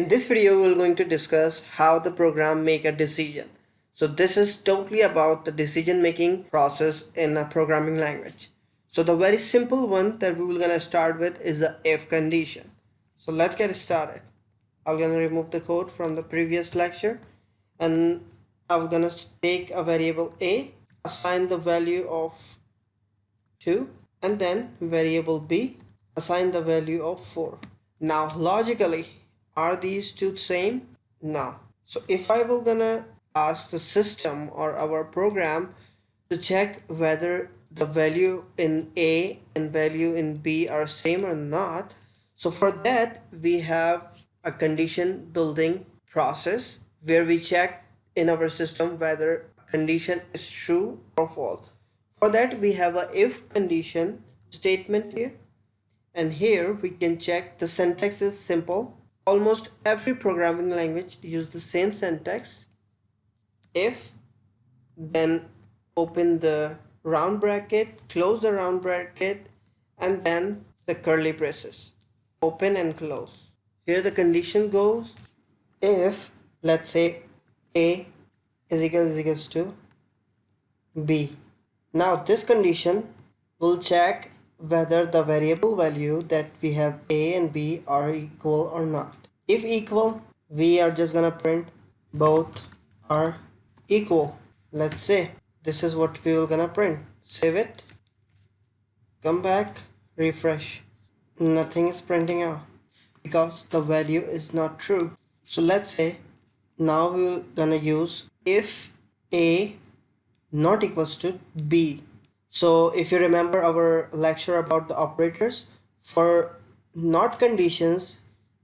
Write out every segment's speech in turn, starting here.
In this video, we're going to discuss how the program make a decision. So this is totally about the decision making process in a programming language. So the very simple one that we will gonna start with is the if condition. So let's get started. I'm gonna remove the code from the previous lecture, and I'm gonna take a variable a, assign the value of 2, and then variable b, assign the value of 4. Now logically, are these two same? No. So if I will gonna ask the system or our program to check whether the value in A and value in B are same or not, so for that we have a condition building process where we check in our system whether a condition is true or false. For that we have a if condition statement here, and here we can check the syntax is simple. Almost every programming language use the same syntax. If, then open the round bracket, close the round bracket, and then the curly braces, open and close. Here the condition goes, if let's say a is equals to b. Now this condition will check whether the variable value that we have a and b are equal or not. If equal, we are just gonna print both are equal. Let's say this is what we will gonna print. Save it, come back, refresh. Nothing is printing out because the value is not true. So let's say now we will gonna use if a not equals to b. So if you remember our lecture about the operators, for not conditions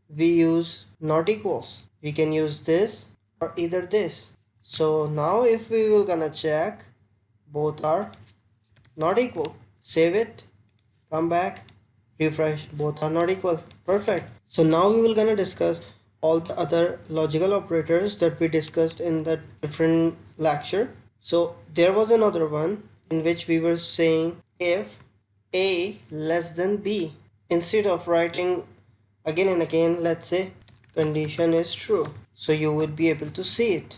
we use not equals. We can use this or either this. So now if we will gonna check both are not equal, save it, come back, refresh, both are not equal. Perfect. So now we will gonna discuss all the other logical operators that we discussed in the different lecture. So there was another one in which we were saying if a less than b. Instead of writing again and again, let's say condition is true, so you would be able to see it.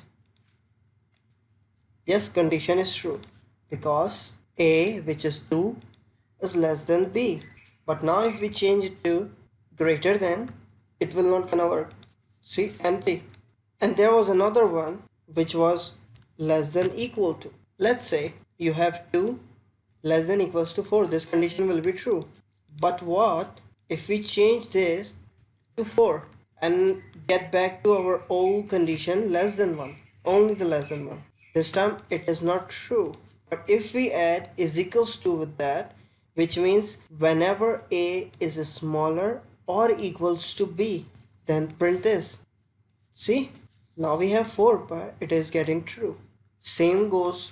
Yes, condition is true because a, which is 2, is less than b. But now if we change it to greater than, it will not gonna work. See, empty. And there was another one which was less than equal to. Let's say you have 2 less than equals to 4. This condition will be true. But what if we change this to 4 and get back to our old condition less than 1, only the less than 1? This time it is not true. But if we add is equals to with that, which means whenever a is smaller or equals to b, then print this. See, now we have 4, but it is getting true. Same goes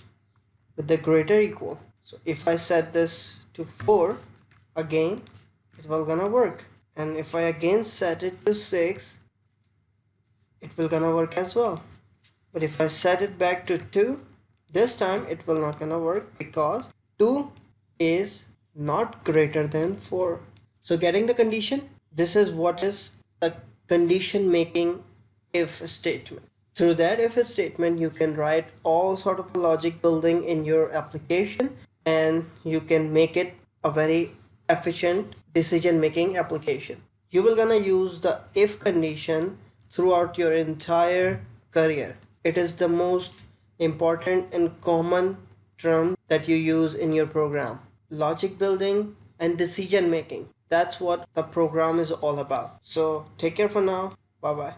with the greater equal. So if I set this to 4 again, it will gonna work. And if I again set it to 6, it will gonna work as well. But if I set it back to 2, this time it will not gonna work because 2 is not greater than 4. So getting the condition, this is what is a condition making if statement. Through that if statement, you can write all sort of logic building in your application, and you can make it a very efficient decision making application. You will gonna use the if condition throughout your entire career. It is the most important and common term that you use in your program. Logic building and decision making. That's what the program is all about. So take care for now. Bye bye.